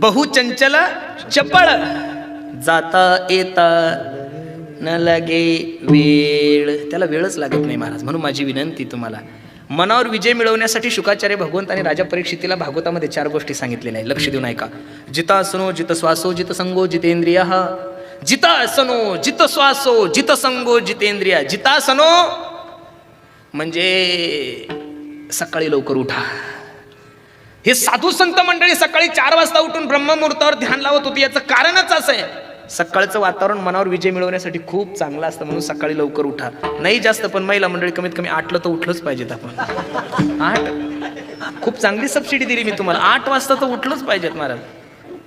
बहुचंचल चपळ, जाता येता न लागे वेळ. त्याला वेळच लागत नाही महाराज. म्हणून माझी विनंती तुम्हाला, मनावर विजय मिळवण्यासाठी शुकाचार्य भगवंत आणि राजा परीक्षितीला भागवतामध्ये 4 गोष्टी सांगितलेल्या आहे. लक्ष देऊन ऐका. जितासनो जित श्वासो जित संगो जितेंद्रिय. जितासनो जित श्वासो जित संगो जितेंद्रिय. जितासनो म्हणजे सकाळी लवकर उठा. हे साधू संत मंडळी सकाळी 4 वाजता उठून ब्रह्ममुहूर्तावर ध्यान लावत होती. याचं कारणच असं आहे, सकाळचं वातावरण मनावर विजय मिळवण्यासाठी खूप चांगलं असतं. म्हणून सकाळी लवकर उठा. नाही जास्त पण महिला मंडळी कमीत कमी 8ला तर उठलंच पाहिजेत आपण. 8 खूप चांगली सबसिडी दिली मी तुम्हाला. 8 वाजता तर उठलंच पाहिजेत महाराज.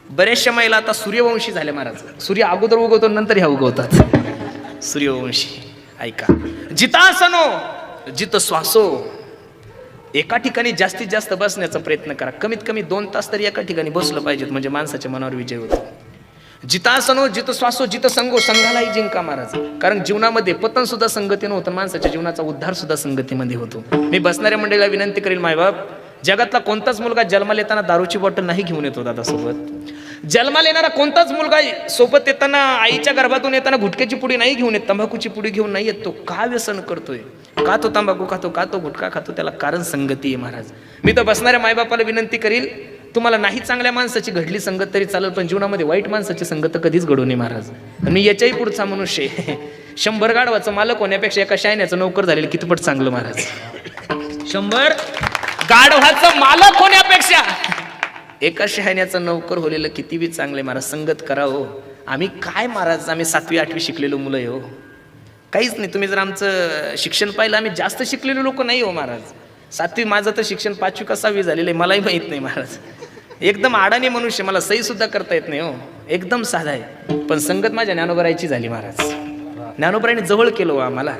बऱ्याचशा महिला आता सूर्यवंशी झाल्या महाराज. सूर्य अगोदर उगवतो नंतर ह्या उगवतात. सूर्यवंशी. ऐका. जितासनो जित श्वासो. एका ठिकाणी जास्तीत जास्त बसण्याचा प्रयत्न करा. कमीत कमी 2 तास तरी एका ठिकाणी बसलं पाहिजेत, म्हणजे माणसाच्या मनावर विजय होतो. जितासनो जित श्वासो जित संगो. संघालाही जिंका महाराज. कारण जीवनामध्ये पतन सुद्धा संगतीनं होतं, माणसाच्या जीवनाचा उद्धार सुद्धा संगतीमध्ये होतो. मी बसणाऱ्या मंडळीला विनंती करेल, मायबाप, जगातला कोणताच मुलगा जन्माला येताना दारूची बॉटल नाही घेऊन येतो दादा सोबत. जन्माला येणारा कोणताच मुलगा सोबत येताना, आईच्या गर्भातून येताना गुटख्याची पुडी नाही घेऊन येत, तंबाखूची पुडी घेऊन नाही येत. तो का व्यसन करतोय? का तो तंबाखू खातो? का तो गुटखा खातो? त्याला कारण संगती आहे महाराज. मी तर बसणाऱ्या मायबापाला विनंती करील, तुम्हाला नाही चांगल्या माणसाची घडली संगत तरी चालेल, पण जीवनामध्ये वाईट माणसाची संगत कधीच घडू नये महाराज. मी याच्याही पुढचा मनुष्य 100 गाढवाचा मालक होण्यापेक्षा एका शायण्याचं नोकर झालेलं कितपट चांगलं महाराज. 100 गाढवाचं मालक होण्यापेक्षा एका शहाण्याचा नोकर होलेलं किती बी चांगले महाराज. संगत करा हो. आम्ही काय महाराज, आम्ही 7वी 8वी शिकलेलो मुलं हो, काहीच नाही. तुम्ही जर आमचं शिक्षण पाहिलं, आम्ही जास्त शिकलेलो लोक नाही हो महाराज. 7वी, माझं तर शिक्षण 5वी का 6वी झालेलं आहे, मलाही माहीत नाही महाराज. एकदम अडाणी मनुष्य, मला सही सुद्धा करता येत नाही हो, एकदम साधा आहे. पण संगत माझ्या ज्ञानोबरायची झाली महाराज. ज्ञानोबरायने जवळ केलं हो आम्हाला.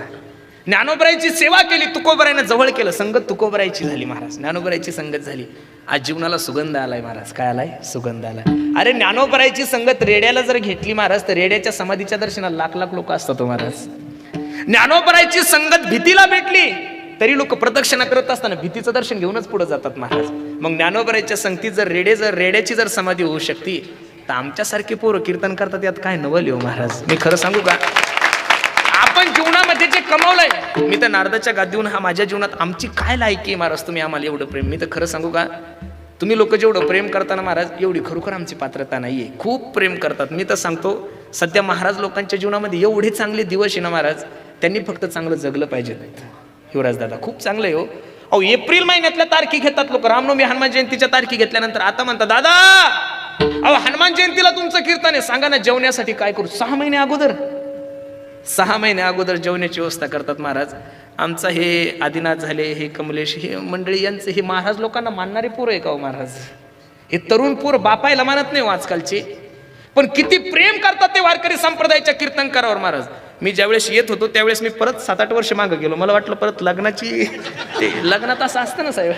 ज्ञानोबरायची सेवा केली, तुकोबरायने जवळ केलं. संगत तुकोबरायची झाली महाराज. ज्ञानोबरायची संगत झाली. आज जीवनाला सुगंध आलाय महाराज. काय आलाय? सुगंध आलाय. अरे ज्ञानोबरायची संगत रेड्याला जर घेतली महाराज, तर रेड्याच्या समाधीच्या दर्शनाला लाख लोक असतात महाराज. ज्ञानोबरायची संगत भीतीला भेटली तरी लोक प्रदक्षिणा करत असताना भीतीचं दर्शन घेऊनच पुढे जातात महाराज. मग ज्ञानोबरायच्या संगतीत जर रेड्याची जर समाधी होऊ शकते, तर आमच्यासारखे पोरं कीर्तन करतात, यात काय नवल हो महाराज. मी खरं सांगू का, आपण जीवनामध्ये जे कमावलंय, मी तर नारदाच्या गादीहून हा माझ्या जीवनात आमची काय लायकी महाराज. तुम्ही आम्हाला एवढं प्रेम, मी तर खरं सांगू का, तुम्ही लोक जेवढं प्रेम करताना महाराज, एवढी खरोखर आमची पात्रता नाहीये. खूप प्रेम करतात. मी तर सांगतो, सध्या महाराज लोकांच्या जीवनामध्ये एवढे चांगले दिवस आहे ना महाराज, त्यांनी फक्त चांगलं जगलं पाहिजे. युवराज दादा खूप चांगलं आहे हो. अहो, एप्रिल महिन्यातल्या तारखी घेतात लोक. रामनवमी हनुमान जयंतीच्या तारखी घेतल्यानंतर आता म्हणतात, दादा अहो हनुमान जयंतीला तुमचं कीर्तन आहे, सांगा ना जेवण्यासाठी काय करू. 6 महिने अगोदर जेवण्याची व्यवस्था करतात महाराज. आमचा हे आदिनाथ झाले, हे कमलेश, हे मंडळी, यांचे हे महाराज लोकांना मानणारे पोरं आहे का हो महाराज. हे तरुण पोर बापायला मानत नाही हो आजकालचे, पण किती प्रेम करतात ते वारकरी संप्रदायाच्या कीर्तनकारावर महाराज. मी ज्यावेळेस येत होतो त्यावेळेस मी परत 7-8 वर्ष मागे गेलो. मला वाटलं परत लग्नात असं असतं ना साहेब.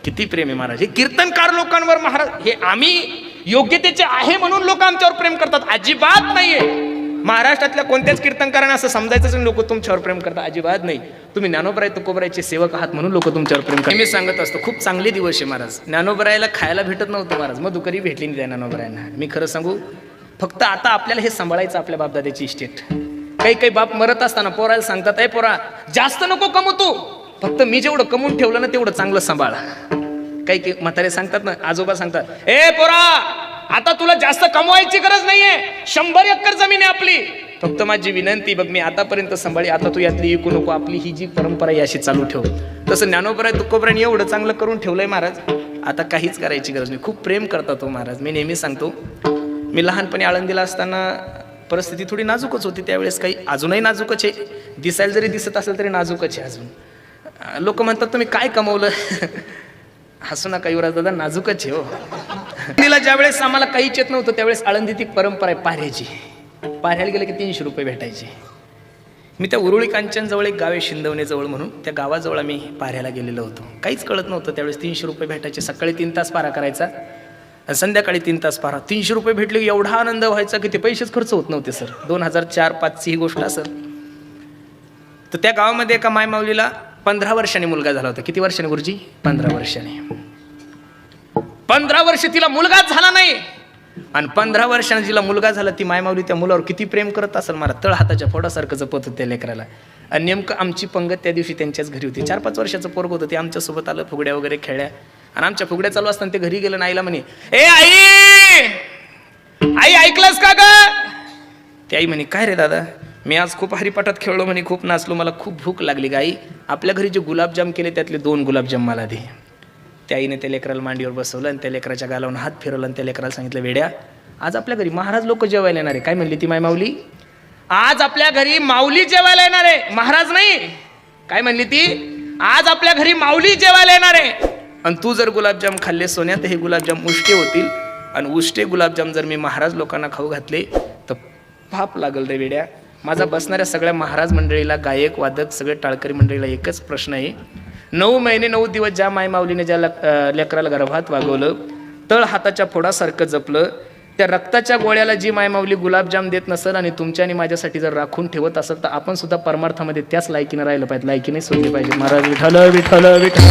किती प्रेम आहे महाराज. हे कीर्तनकार लोकांवर महाराज, हे आम्ही योग्यतेचे आहे म्हणून लोक आमच्यावर प्रेम करतात, अजिबात नाहीये. महाराष्ट्रातल्या कोणत्याच कीर्तनकारांना असं समजायचं लोक तुमच्यावर प्रेम करतात, अजिबात नाही. तुम्ही ज्ञानोबराय तुकोबरायचे सेवक आहात म्हणून लोक तुमच्यावर प्रेम करतात. मी सांगत असतो, खूप चांगले दिवस आहे महाराज. ज्ञानोबरायला खायला भेटत नव्हतं महाराज, मधुकरी भेटली नाही त्या ज्ञानोबरायांना. मी खरं सांगू, फक्त आता आपल्याला हे सांभाळायचं आपल्या बापदाद्याची इस्टेट. काही बाप मरत असताना पोराला सांगतात, ए पोरा जास्त नको कमवू तू, फक्त मी जेवढं कमवून ठेवलं ना तेवढं चांगलं सांभाळ. काही म्हातारे सांगतात ना, आजोबा सांगतात, ए पोरा आता तुला जास्त कमवायची गरज नाहीये, 100 एकर जमीन आहे आपली, फक्त माझी विनंती बघ, मी आतापर्यंत सांभाळी, आता तू यातली विकू नको, आपली ही जी परंपरा आहे अशी चालू ठेव. तसं ज्ञानोबराय तुकोबरायने एवढं चांगलं करून ठेवलंय महाराज, आता काहीच करायची गरज नाही. खूप प्रेम करतात तो महाराज. मी नेहमी सांगतो, मी लहानपणी आळंदीला असताना परिस्थिती थोडी नाजूकच होती त्यावेळेस, काही अजूनही नाजूकच आहे, दिसायला जरी दिसत असेल तरी नाजूकच आहे अजून. लोक म्हणतात तुम्ही काय कमवलं. हसू नका युवराज दादा, नाजूकच आहे हो. तिला ज्यावेळेस आम्हाला काहीच येत नव्हतं त्यावेळेस आळंदीत एक परंपरा आहे पाऱ्याची. पाऱ्याला गेले की 300 रुपये भेटायचे. मी त्या उरुळी कांचन जवळ एक गाव आहे शिंदवणे जवळ म्हणून, त्या गावाजवळ आम्ही पाऱ्याला गेलेलो होतो. काहीच कळत नव्हतं त्यावेळेस. 300 रुपये भेटायचे. सकाळी 3 तास पारा करायचा, संध्याकाळी 3 तास पारा. 300 रुपये भेटले की एवढा आनंद व्हायचा की ते पैसेच खर्च होत नव्हते सर. 2004-05 ही गोष्ट असेल. तर त्या गावामध्ये एका मायमाऊलीला 15 वर्षांनी मुलगा झाला होता. किती वर्षांनी गुरुजी? 15 वर्षांनी. 15 वर्ष तिला मुलगाच झाला नाही. आणि 15 वर्षांनी जिला मुलगा झाला ती मायमाऊली त्या मुलावर किती प्रेम करत असेल, मला तळ हाताच्या फोडासारखं जपत होतं त्या लेकराला. आणि नेमकं आमची पंगत त्या दिवशी त्यांच्याच घरी होती. 4-5 वर्षाचं पोरग होतं, ते आमच्यासोबत आलं, फुगड्या वगैरे खेळल्या. आणि आमच्या फुगड्या चालू असताना ते घरी गेलं ना, आईला म्हणे, ए आई, आई ऐकलंस का ग? ते आई म्हणे, काय रे दादा? मी आज खूप हरिपाठात खेळलो म्हणे, खूप नाचलो, मला खूप भूक लागली ग आई. आपल्या घरी जे गुलाबजाम केले त्यातले 2 गुलाबजाम मला दे. त्या आईने त्या लेकराला मांडीवर बसवलं आणि त्या लेकराच्या गालावरून हात फिरवलं आणि त्या लेकराला सांगितलं, वेड्या, आज आपल्या घरी महाराज लोक जेवायला येणार आहे. काय म्हणली ती मायमाऊली? आज आपल्या घरी माऊली जेवायला येणार आहे, महाराज नाही. काय म्हणली ती? आज आपल्या घरी माऊली जेवायला येणार आहे. आणि तू जर गुलाबजाम खाल्ले सोन्या तर हे गुलाबजाम उष्टे होतील, आणि उष्टे गुलाबजाम जर मी महाराज लोकांना खाऊ घातले तर पाप लागल रे वेड्या. माझा बसणाऱ्या सगळ्या महाराज मंडळीला, गायक वादक सगळे टाळकरी मंडळीला एकच प्रश्न आहे, 9 महिने 9 दिवस ज्या मायमाऊलीने ज्या लेकराला गर्भात वागवलं, तळ हाताच्या फोडासारखं जपलं, त्या रक्ताच्या गोळ्याला जी मायमाऊली गुलाबजाम देत नसेल आणि तुमच्या आणि माझ्यासाठी जर राखून ठेवत असेल तर आपण सुद्धा परमार्थामध्ये त्याच लायकीनं राहिलं पाहिजे, लायकीने सोडली पाहिजे. महाराज विठ्ठल विठ्ठल विठ्ठल.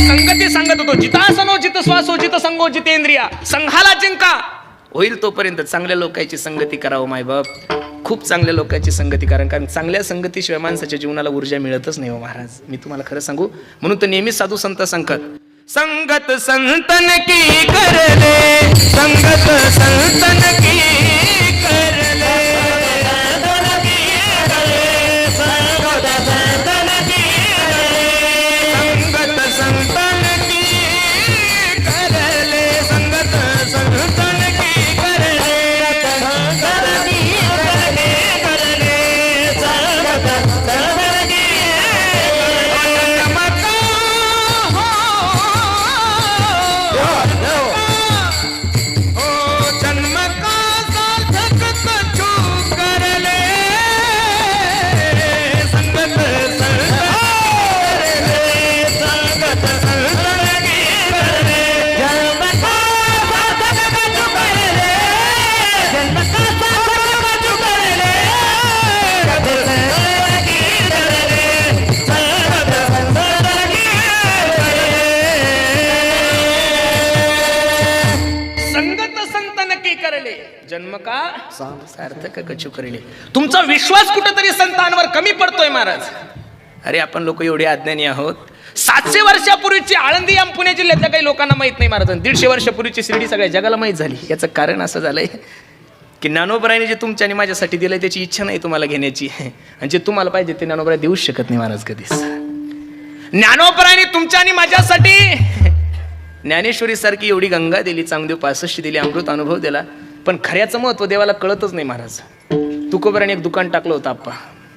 संगती सांगत होतो, जितासनो जित श्वासो जित संगो जितेंद्रिया. संघाला जिंका होईल तोपर्यंत चांगल्या लोकांची संगती करावं मायबाप, खूप चांगल्या लोकांची संगती करा, कारण चांगल्या संगतीशिवाय माणसाच्या जीवनाला ऊर्जा मिळतच नाही हो महाराज. मी तुम्हाला खरं सांगू, म्हणून तर नेहमीच साधू संत सांगतात, संगत संतन की कर ले, संगत संतन की कर ले, संगत संतन की कर ले, संगत संतन की कर ले, संगत संतन की कर ले, संगत की कर ले, संगत संतन की जन्म का सार्थक कछु करेले. तुमचा विश्वास कुठेतरी संतांवर कमी पडतोय महाराज. अरे आपण लोक एवढे अज्ञानी आहोत. 700 वर्षापूर्वीची आळंदी आणि पुणे जिल्ह्यातल्या काही लोकांना माहित नाही महाराज. 150 वर्षापूर्वीची शिर्डी सगळ्या जगाला माहित झाली. याचं कारण असं झालंय की ज्ञानोबरायने जे तुमच्या आणि माझ्यासाठी दिलंय त्याची इच्छा नाही तुम्हाला घेण्याची, आणि जे तुम्हाला पाहिजे ते ज्ञानोबराय देऊच शकत नाही महाराज कधीच. ज्ञानोबरायने तुमच्या आणि माझ्यासाठी ज्ञानेश्वरी सारखी एवढी गंगा दिली, चांगदेव 65 दिली, अमृत अनुभव दिला, पण खऱ्याचं महत्व देवाला कळतच नाही महाराज. तुकोबराने एक दुकान टाकलं होतं आप्पा.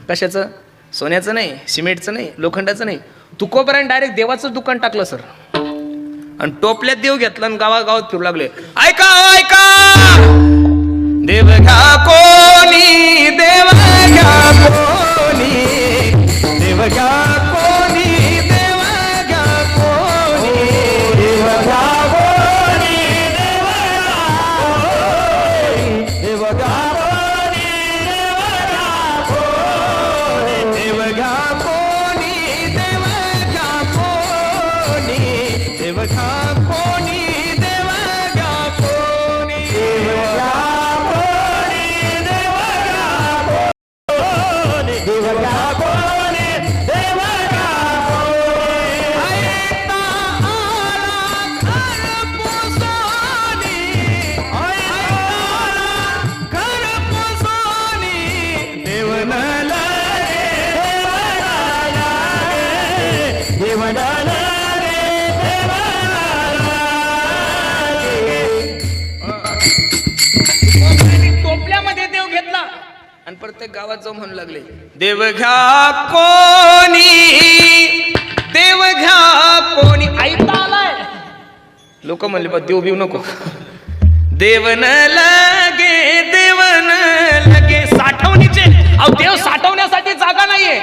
कशाचं? सोन्याचं नाही, सिमेंटचं नाही, लोखंडाचं नाही. तुकोबराने डायरेक्ट देवाचं दुकान टाकलं सर, आणि टोपल्यात देव घेतला आणि गावागावात फिरू लागले, ऐका ऐका, देव घ्या कोणी, देव घ्या कोणी, देव घ्या कोणी, देव घ्या कोणी, देव घ्या कोणी, देव घ्या कोणी, देव घ्या कोणी, देव घ्या कोणी, देव घ्या कोणी, देव घ्या कोणी, देव घ्या टोपल्यामध्ये देव घेतला आणि प्रत्येक गावात जाऊन म्हणू लागले, देव घ्या कोणी, देव घ्या कोणी. ऐकता आलाय? लोक म्हणले बा देव बिव नको, देव न लगे, देव न लगे. साठवणीचे अहो, देव साठवण्यासाठी जागा नाहीये.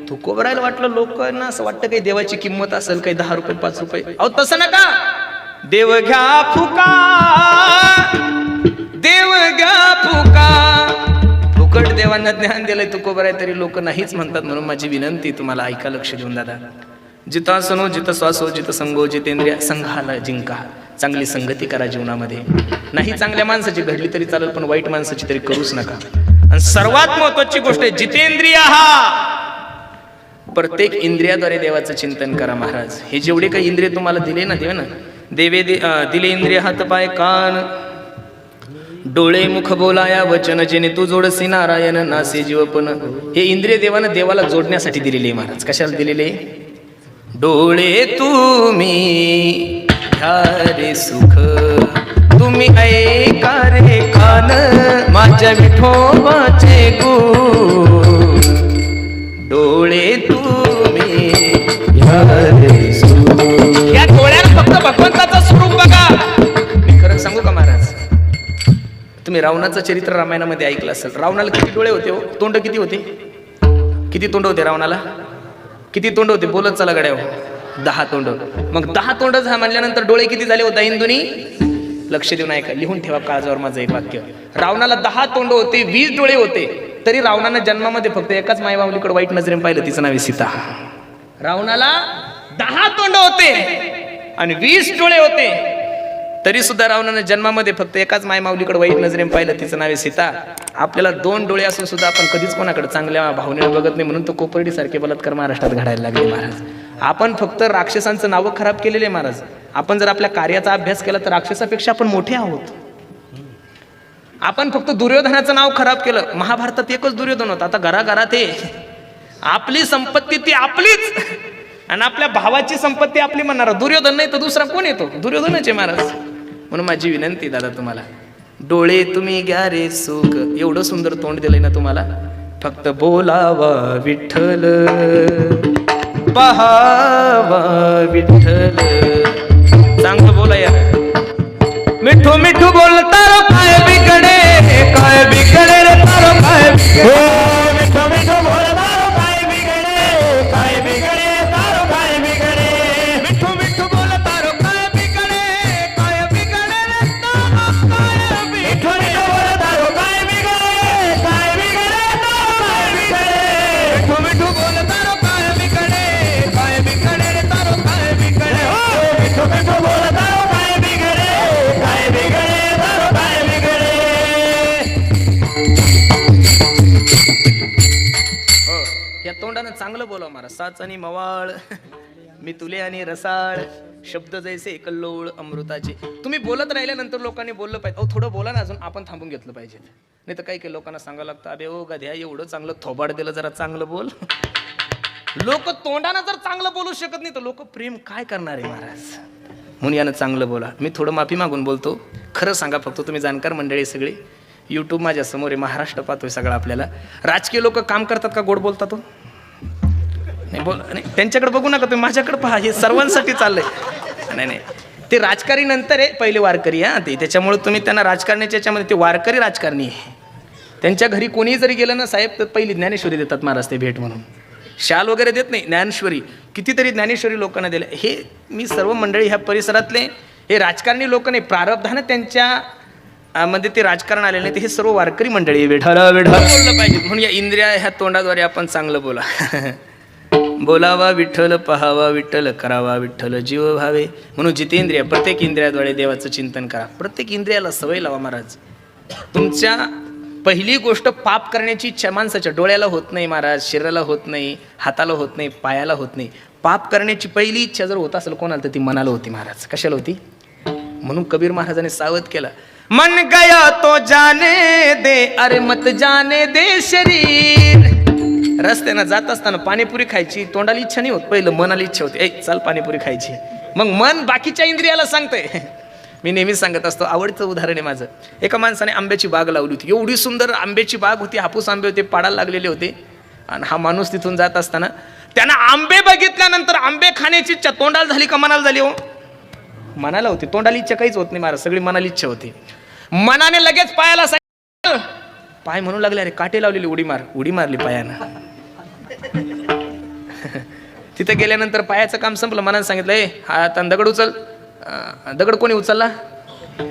तुकोबरायला वाटलं, लोकांना असं वाटतं काही देवाची किंमत असेल, काही 10 रुपये 5 रुपये. अहो तसं नका, देव घ्या फुका, देव घ्या फुका. फुकट देवांना ज्ञान दिलंय तुकोबराय तरी लोक नाहीच म्हणतात. म्हणून माझी विनंती तुम्हाला, ऐका लक्ष देऊन दादा, जितासनो जित श्वासो जित संगो जितेंद्रिय संघाला जिंका. चांगली संगती करा जीवनामध्ये. नाही चांगल्या माणसाची घडली तरी चालेल, पण वाईट माणसाची तरी करूच नका. आणि सर्वात महत्वाची गोष्ट आहे जितेंद्रिय हा. प्रत्येक इंद्रियाद्वारे देवाचं चिंतन करा महाराज. हे जेवढे काही इंद्रिय तुम्हाला दिले ना देव ना, दिले इंद्रिय हात पाय कान डोळे मुख बोलाया वचन जेणे तू जोडसी नारायण नासे जीवपण. हे इंद्रिय देवानं देवाला जोडण्यासाठी दिलेले महाराज. कशाला दिलेले? डोळे तुम्ही घ्या रे सुख, तुम्ही ऐका रे कान माझ्या विठोबाचे गुण. डोळे तुम्ही घ्या रे सुख. या डोळ्यात फक्त भगवंताचं स्वरूप बघा. मी खरं सांगू का महाराज, तुम्ही रावणाचं चरित्र रामायणामध्ये ऐकलं असेल. रावणाला किती डोळे होते हो? तोंड किती होते? किती तोंड होते रावणाला? किती तोंड होते? बोलत चला गड्या. 10 तोंड. मग 10 तोंड झा म्हणल्यानंतर डोळे किती झाले होता हिंदुनी? लक्ष देऊन ऐका, लिहून ठेवा काळजावर माझं एक वाक्य. रावणाला 10 तोंड होते, 20 डोळे होते, तरी रावणानं जन्मामध्ये फक्त एकाच मायबावलीकडे वाईट नजरेने पाहिलं, तिचं नाव आहे सीता. रावणाला 10 तोंड होते आणि 20 डोळे होते, तरी सुद्धा रावणानं जन्मामध्ये फक्त एकाच मायमाऊलीकडे वाईट नजरेने पाहिलं, तिचं नाव आहे सीता. आपल्याला 2 डोळे असून सुद्धा आपण कधीच कोणाकडे चांगल्या भावनेने बघत नाही, म्हणून तो कोपर्डी सारखे बलात्कार महाराष्ट्रात घडायला लागले महाराज. आपण फक्त राक्षसांचं नावं खराब केलेले महाराज. आपण जर आपल्या कार्याचा अभ्यास केला तर राक्षसापेक्षा आपण मोठे आहोत. आपण फक्त दुर्योधनाचं नाव खराब केलं. महाभारतात एकच दुर्योधन होता. आता घराघरात आपली संपत्ती ती आपलीच, आणि आपल्या भावाची संपत्ती आपली म्हणणार. दुर्योधन नाही तर दुसरा कोण येतो? दुर्योधनाचे महाराज. म्हणून माझी विनंती दादा तुम्हाला, डोळे तुम्ही घ्या रे सुख. एवढं सुंदर तोंड दिलंय ना तुम्हाला, फक्त बोलावा विठ्ठल, पहावा विठ्ठल. चांगलं बोला यार. मिठू मिठू बोलता रो काय बिगडे, काय बिगडे रे तारो काय बिगडे. मिठू मिठू बोलता रो काय बिगडे, काय बिगडे तारो काय बिगडे. मिठू मिठू बोलता रो काय बिगडे, काय बिगडे रे तारो काय बिगडे. मिठू मिठू बोलता रो काय बिगडे, काय बिगडे तारो काय बिगडे. मिठू मिठू बोलता रो काय बिगडे, काय बिगडे रे तारो काय बिगडे. मिठू मिठू बोलता रो काय बिगडे, काय बिगडे तारो काय बिगडे. या तोंडानं चांगलं बोलाव महाराज. साच आणि मवाळ, मी तुले आणि रसाळ, शब्द जैसे कल्लोळ अमृताचे. तुम्ही बोलत राहिल्यानंतर लोकांनी बोललं पाहिजे. अहो थोडं बोला ना अजून. आपण थांबून घेतलं पाहिजे. नाही तर काही काही लोकांना सांगावं लागतं, अबे ओ गध्या एवढं चांगलं थोबाड दिलं, जरा चांगलं बोल. लोक तोंडानं जर चांगलं बोलू शकत नाही तर लोक प्रेम काय करणार आहे महाराज. म्हणून यानं चांगलं बोला. मी थोडं माफी मागून बोलतो. खरं सांगा फक्त, तुम्ही जाणकार मंडळी सगळे, यूट्यूब माझ्या समोर आहे, महाराष्ट्र पाहतोय सगळं आपल्याला. राजकीय लोक काम करतात का गोड बोलतात? नाही बोल नाही, त्यांच्याकडे बघू नका तुम्ही, माझ्याकडे पहा. हे सर्वांसाठी चाललंय. नाही नाही, ते राजकारी नंतर आहे, पहिले वारकरी. ते त्याच्यामुळे तुम्ही त्यांना राजकारण्याच्या याच्यामध्ये, ते वारकरी राजकारणी आहे. त्यांच्या घरी कोणीही जरी गेलं ना साहेब, तर पहिली ज्ञानेश्वरी देतात महाराज ते भेट म्हणून. शाल वगैरे देत नाही, ज्ञानेश्वरी. कितीतरी ज्ञानेश्वरी लोकांना दिले. हे मी सर्व मंडळी ह्या परिसरातले हे राजकारणी लोक नाही, प्रारब्धानं त्यांच्या मध्ये ते राजकारण आलेले नाही, ते हे सर्व वारकरी मंडळी. विठ्ठल विठ्ठल बोललं पाहिजे. म्हणून या इंद्रिया ह्या तोंडाद्वारे आपण चांगलं बोला. बोलावा विठ्ठल, पहावा विठ्ठल, करावा विठ्ठल, जीव भावे. म्हणून जितेंद्रिय, प्रत्येक इंद्रियाद्वारे देवाचं चिंतन करा. प्रत्येक इंद्रियाला सवय लावा महाराज. तुमच्या पहिली गोष्ट, पाप करण्याची इच्छा माणसाच्या डोळ्याला होत नाही महाराज, शरीराला होत नाही, हाताला होत नाही, पायाला होत नाही. पाप करण्याची पहिली इच्छा जर होत असेल कोणाला, तर ती मनाला होती महाराज. कशाला होती? म्हणून कबीर महाराजांनी सावध केलं, मन गया तो जाने दे, अरे मत जाने दे शरीर. रस्त्यानं जात असताना पाणीपुरी खायची, तोंडाला इच्छा नाही होत, पहिलं मनाला इच्छा होती, ऐ चल पाणीपुरी खायची. मग मन बाकीच्या इंद्रियाला सांगतंय. मी नेहमीच सांगत असतो, आवडतं उदाहरण आहे माझं. एका माणसाने आंब्याची बाग लावली होती. एवढी सुंदर आंब्याची बाग होती, हापूस आंबे होते, पाडायला लागलेले होते. आणि हा माणूस तिथून जात असताना त्यानं आंबे बघितल्यानंतर आंबे खाण्याची इच्छा तोंडाला झाली का मनाला झाली? हो, मनाला होती. तोंडाला इच्छा काहीच होत नाही महाराज, सगळी मनाला इच्छा होती. मनाने लगेच पायाला सांगितलं, पाय म्हणू लागले, अरे काटे लावलेली उडी मार. उडी मारली पायानं. तिथं गेल्यानंतर पायाचं काम संपलं. मनाने सांगितलं, ए हा दगड उचल. दगड कोणी उचलला?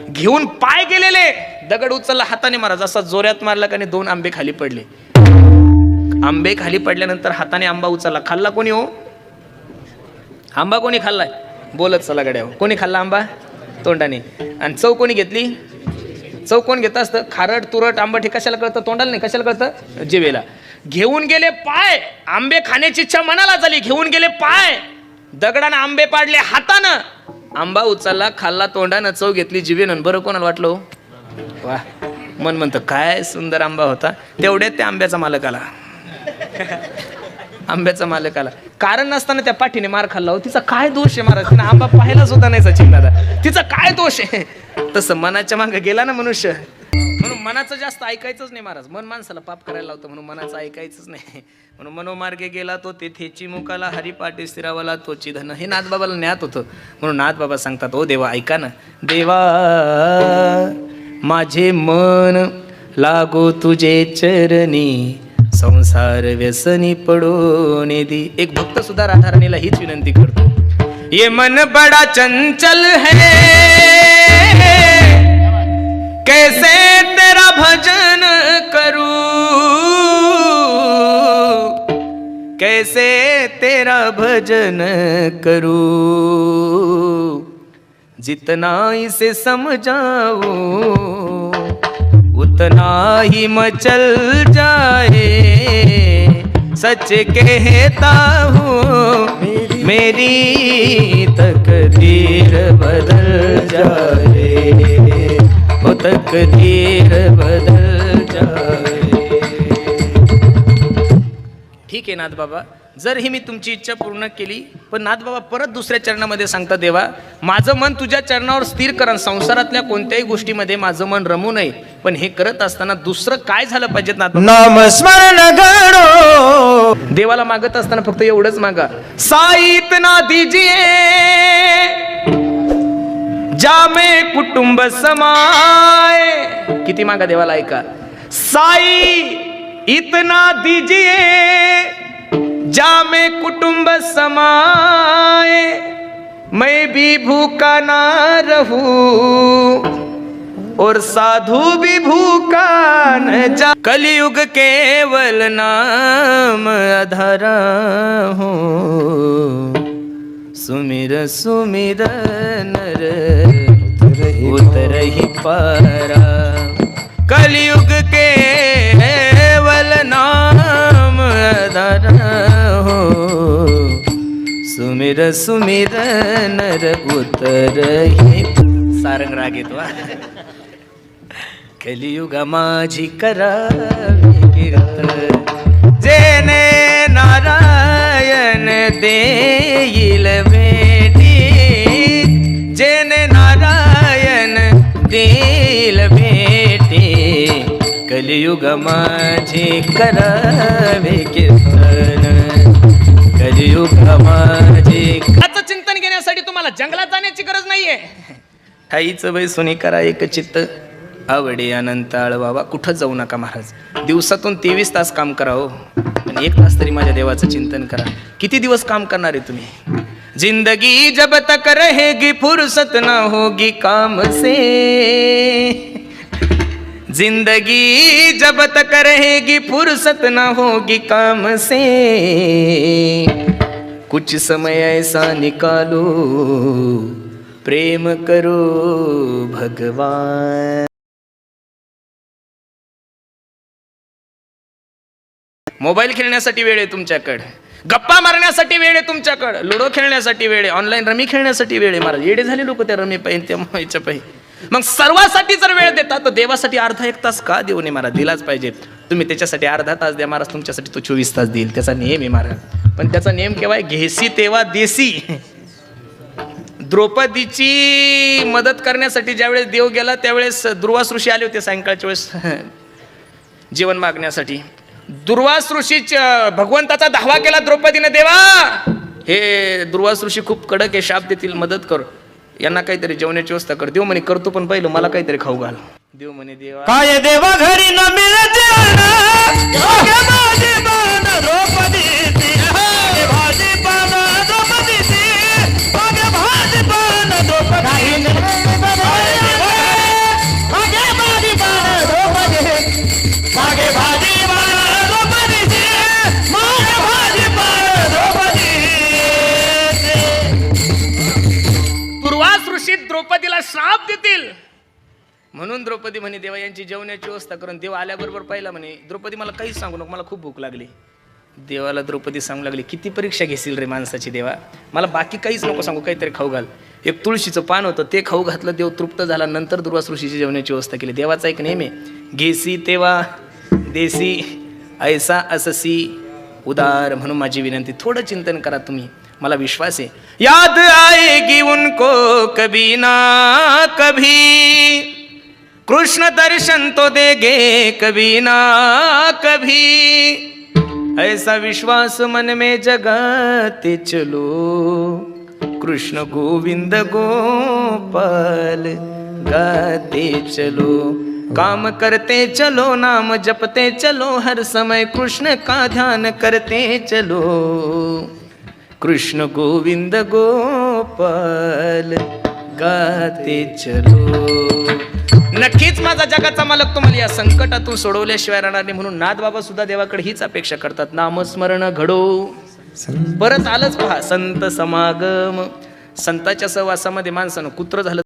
घेऊन पाय गेलेले. दगड उचलला हाताने महाराज, असा जोरात मारला का नाही 2 आंबे खाली पडले. आंबे खाली पडल्यानंतर हाताने आंबा उचलला. खाल्ला कोणी? हो, आंबा कोणी खाल्लाय? बोलत चला गड्यावर. कोणी खाल्ला आंबा? तोंडाने. आणि चव कोणी घेतली? चव कोण घेत असतं? खारट तुरट आंबट हे कशाला कळतं? तोंडाला नाही, कशाला कळतं? जिभेला. घेऊन गेले पाय, आंबे खाण्याची इच्छा मनाला झाली, घेऊन गेले पाय, दगडानं आंबे पाडले हातानं, आंबा उचलला, खाल्ला तोंडानं, चव घेतली जिभेनं. बरं कोणाला वाटलं? वा, मन म्हणतं काय सुंदर आंबा होता. तेवढ्यात त्या आंब्याचा मालक आला. आंब्याचा मालक आला. कारण नसताना त्या पाठीने मार खाल्ला हो. तिचा काय दोष आहे महाराज? तिने आंबा पाहिला सुद्धा नाही सचिन दादा. तिचा काय दोष आहे? तसं मनाच्या मागे गेला ना मनुष्य. म्हणून मनाचं जास्त ऐकायचंच नाही महाराज. मन माणसाला पाप करायला लावतं, म्हणून मनाचं ऐकायचंच नाही. म्हणून मनोमार्गे गेला तो तेथेची मुकाला, हरिपाठी स्थिरावला तोची धन. हे नाथबाबाला ज्ञात होतं. म्हणून नाथबाबा सांगतात, ओ देवा ऐका ना, देवा माझे मन लागो तुझे चरणी, संसार व्यसनी पडून दी. एक भक्त सुद्धा राधाराणीला हीच विनंती करतो, ये मन बड़ा चंचल है, कैसे तेरा भजन करूं, कैसे तेरा भजन करूं, जितना इसे समझाऊं उतना ही मचल जाए, सच कहता हूँ मेरी तकदीर बदल जाए, वो तकदीर बदल जाए. ठीक आहे नाथ बाबा, जर ही मी तुमची इच्छा पूर्ण केली, पण नाथ बाबा परत दुसऱ्या चरणामध्ये सांगता, देवा माझं मन तुझ्या चरणावर स्थिर कर, संसारातल्या कोणत्याही गोष्टीमध्ये माझं मन रमू नये. पण हे करत असताना दुसरं काय झालं पाहिजे नाथ बाबा? नामस्मरण गणो. देवाला मागत असताना फक्त एवढंच मागा, साई इतना दीजिए जामे कुटुंब समाए. किती मागा देवाला, ऐका, साई इतना दीजिए जामे कुटुंब समाए, मैं भी भूखा ना रहूं और साधु भी भूखा न जा. कलयुग केवल नाम अधरा हूँ, सुमिर सुमिर नर उतर ही पारा. कलयुग केवल नाम अधरा हूँ, सुमिर सुमिर नर उतर ही. सारंग राग येतो. कलियुग माझी करावी कीर्तन, जेने नारायण देईल भेटी, जेने नारायण देईल भेटी, कलियुग माझी करावी कीर्तन, कलियुग माझी. आता चिंतन घेण्यासाठी तुम्हाला जंगलात जाण्याची गरज नाहीये. ठाईचं बाई सुनी करा एक चित्त, आवडे अनंत बाबा. कुठं जाऊ नका महाराज. दिवसातून 23 तास काम करा हो, पण 1 तास तरी माझ्या देवाचं चिंतन करा. किती दिवस काम करणार आहे तुम्ही? जिंदगी जब तक रहेगी फुर्सत ना होगी काम से, जिंदगी जब तक रहेगी फुर्सत ना होगी काम से, कुछ समय ऐसा निकालो प्रेम करो भगवान. मोबाईल खेळण्यासाठी वेळ आहे तुमच्याकडे, गप्पा मारण्यासाठी वेळ आहे तुमच्याकडे, लुडो खेळण्यासाठी वेळ आहे, ऑनलाईन रमी खेळण्यासाठी वेळ आहे. महाराज येडे झाले लोक त्या रमी पाहिजे त्या व्हायच्या पाहिजे. मग सर्वासाठी जर वेळ देतात तर देवासाठी अर्धा 1 तास का देऊ नये महाराज? दिलाच पाहिजे. तुम्ही त्याच्यासाठी अर्धा तास द्या महाराज, तुमच्यासाठी तो 24 तास देईल. त्याचा नियम आहे महाराज. पण त्याचा नियम केव्हा? घेसी तेव्हा देसी. द्रौपदीची मदत करण्यासाठी ज्यावेळेस देव गेला त्यावेळेस दुर्वास ऋषी आले होते सायंकाळच्या वेळेस जेवण मागण्यासाठी. दुर्वास ऋषी भगवंताचा धावा केला द्रौपदीने, देवा हे दुर्वास ऋषी खूप कडक आहे, शाप देतील, मदत कर, यांना काहीतरी जेवणाची व्यवस्था कर. देव म्हणे करतो, पण पहिलं मला काहीतरी खाऊ घाल. देव म्हणे देवा काय देवा घरी न मिळते द्रौपदीला श्राप देतील. म्हणून द्रौपदी म्हणे देवा यांची जेवणाची व्यवस्था करून. देव आल्याबरोबर पाहिला म्हणे द्रौपदी मला काहीच सांगू नको, मला खूप भूक लागली. देवाला द्रौपदी सांगू लागली किती परीक्षा घेशील रे माणसाची देवा, मला बाकी काहीच नको सांगू, काहीतरी खाऊ घाल. एक तुळशीचं पान होतं ते खाऊ घातलं, देव तृप्त झाला. नंतर दुर्वास ऋषीची जेवणाची व्यवस्था केली. देवाचा एक नेम आहे, घेसी तेव्हा देसी ऐसा अससी उदार. म्हणून माझी विनंती थोडं चिंतन करा तुम्ही, मला विश्वास आहे याद आएगी उनको कभी ना कभी, कृष्ण दर्शन तो देंगे कभी ना कभी, ऐसा विश्वास मन में जगाते चलो, कृष्ण गोविंद गोपाल गाते चलो, काम करते चलो नाम जपते चलो, हर समय कृष्ण का ध्यान करते चलो, कृष्ण गोविंद गोपाल गाते चलो. नक्कीच माझा जगाचा मालक तुम्हाला या संकटातून सोडवल्याशिवाय राहणार नाही. म्हणून नाथबाबा सुद्धा देवाकडे हीच अपेक्षा करतात, नामस्मरण घडो. परत आलंच पहा संत समागम. संताच्या सहवासामध्ये माणसानं कुत्र झालं.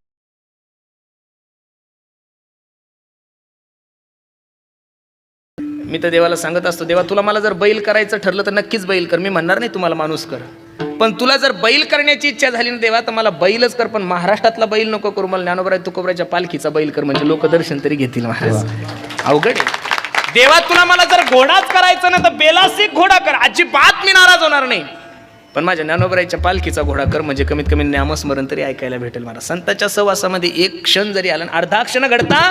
मी तर देवाला सांगत असतो, देवा तुला मला जर बैल करायचं ठरलं तर नक्कीच बैल कर. मी म्हणणार नाही तुम्हाला माणूस कर, पण तुला जर बैल करण्याची इच्छा झाली ना देवा तर मला बैलच कर, पण महाराष्ट्रातला बैल नको करू. मला ज्ञानोबराय तुकोबरायच्या पालखीचा बैल कर, म्हणजे लोक दर्शन तरी घेतील. महाराज अवघड आहे. देवा तुला मला जर घोडाच करायचा ना तर बेलासिक घोडा कर, अजिबात मी नाराज होणार नाही, पण माझ्या ज्ञानोबरायच्या पालखीचा घोडा कर, म्हणजे कमीत कमी नामस्मरण तरी ऐकायला भेटेल. मला संताच्या सहवासामध्ये एक क्षण जरी आला, अर्धा क्षण घडता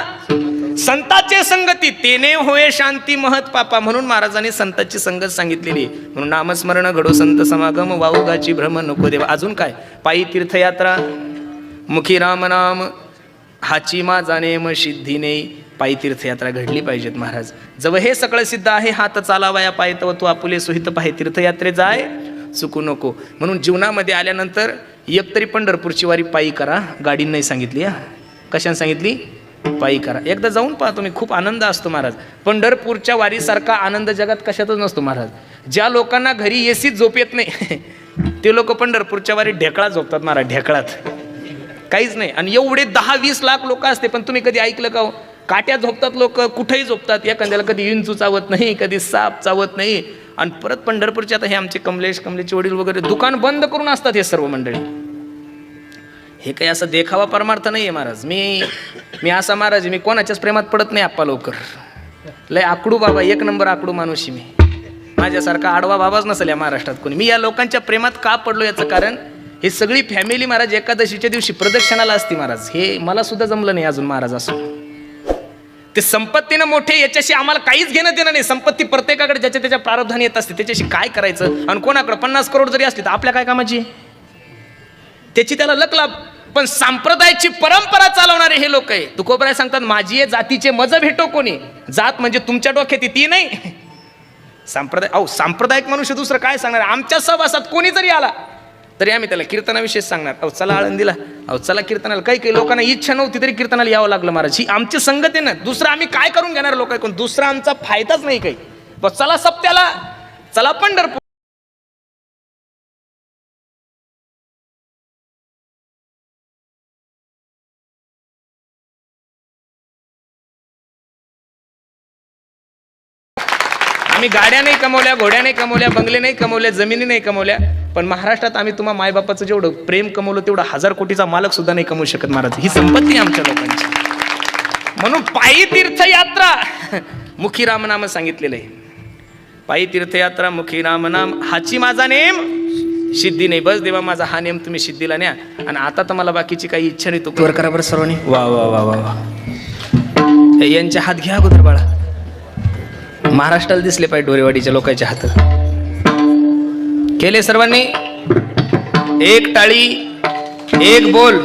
संताचे संगती तेने होय शांती महत पापा. म्हणून महाराजांनी संताची संगत सांगितलेली. म्हणून नामस्मरण घडो संत समागम, वाऊगाची भ्रम नको देवा. अजून काय, पायी तीर्थयात्रा, मुखी राम नाम, हाची माझा नेम सिद्धी नेई. पायी तीर्थयात्रा घडली पाहिजेत महाराज. जव हे सगळं सिद्ध आहे, हात चालावया पाय तव तू आपुले सुहित पाय, तीर्थयात्रे जाय चुकू नको. म्हणून जीवनामध्ये आल्यानंतर एकतरी पंढरपूरची वारी पायी करा. गाडीनं नाही सांगितली, कशाने सांगितली? पायी करा. एकदा जाऊन पहा तुम्ही, खूप आनंद असतो महाराज. पंढरपूरच्या वारीसारखा आनंद जगात कशातच नसतो महाराज. ज्या लोकांना घरी एसीत झोप येत नाही ते लोक पंढरपूरच्या वारी ढेकळात झोपतात महाराज, ढेकळात काहीच नाही. आणि एवढे 10-20 लाख लोक असते, पण तुम्ही कधी ऐकलं का हो? काट्यात झोपतात लोक, कुठेही झोपतात. एखाद्याला कधी विंचू चावत नाही, कधी साप चावत नाही. आणि परत पंढरपूरचे आता हे आमचे कमलेशचे वडील वगैरे दुकान बंद करून असतात हे सर्व मंडळी. हे काही असं देखावा परमार्थ नाही आहे महाराज. मी असा महाराज, मी कोणाच्याच प्रेमात पडत नाही आप्पा लवकर. लय आकडू बाबा, एक नंबर आकडू माणूस मी. माझ्यासारखा आडवा बाबाच नसेल या महाराष्ट्रात कोणी. मी या लोकांच्या प्रेमात का पडलो याचं कारण, हे सगळी फॅमिली महाराज एकादशीच्या दिवशी प्रदक्षिणाला असती महाराज. हे मला सुद्धा जमलं नाही अजून महाराज. असं ते संपत्तीनं मोठे, याच्याशी आम्हाला काहीच घेणं देणं नाही. संपत्ती प्रत्येकाकडे ज्याच्या त्याच्या प्रारब्धाने येत असते, त्याच्याशी काय करायचं. आणि कोणाकडे 50 करोड जरी असली तर आपल्या काय कामाची, त्याची त्याला लकलाभ. पण संप्रदायाची परंपरा चालवणारे हे लोक आहे. तुकोबराय सांगतात, माझी जातीचे मज भेटो कोणी. जात म्हणजे तुमच्या डोक्यात ती नाही. सांप्रदायिक मनुष्य दुसरं काय सांगणार. आमच्या सहवासात कोणी जरी आला तरी आम्ही त्याला कीर्तनाविषयी सांगणार. चला आळंदीला, चला कीर्तनाला. काही लोकांना इच्छा नव्हती तरी कीर्तनाला यावं लागलं महाराज. ही आमची संगत आहे ना. दुसरं आम्ही काय करून घेणार लोक ऐकून, दुसरा आमचा फायदाच नाही काही. चला सप्त्याला, चला पंढरपूर. आम्ही गाड्या नाही कमवल्या, घोड्या नाही कमवल्या, बंगले नाही कमवल्या, जमिनी नाही कमवल्या, पण महाराष्ट्रात आम्ही तुम्हा मायबापाचं जेवढं प्रेम कमवलं तेवढं 1000 कोटीचा मालक सुद्धा नाही कमवू शकत महाराज. ही संपत्ती आमच्या लोकांची. म्हणून पायी तीर्थयात्रा, मुखी रामनाम सांगितलेलं आहे. पायी तीर्थयात्रा, मुखी रामनाम, हाची माझा नेम सिद्धी नाही. बस देवा माझा हा नेम तुम्ही सिद्धीला न्या. आणि आता तर मला बाकीची काही इच्छा नाही. तो करा बरं सर्वांनी. वा वा वा वा वा. यांच्या हात घ्या अगोदर बाळा. महाराष्ट्राला दिसले पाहिजे डोरेवाडीच्या लोकांच्या हात. केले सर्वांनी. एक टाळी, एक बोल.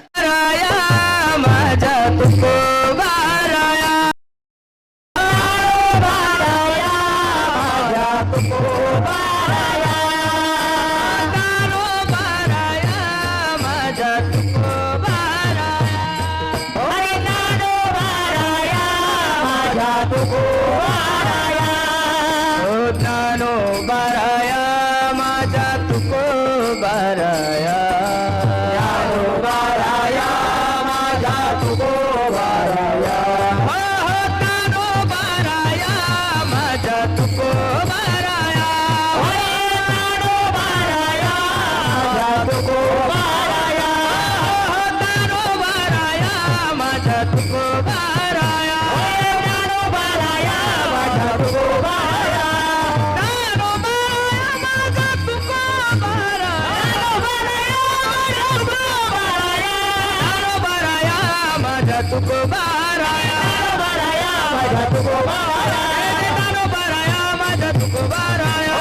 तुकोबाराया, माझ्या तुकोबाराया, ज्ञानोबाराया, माझ्या तुकोबाराया,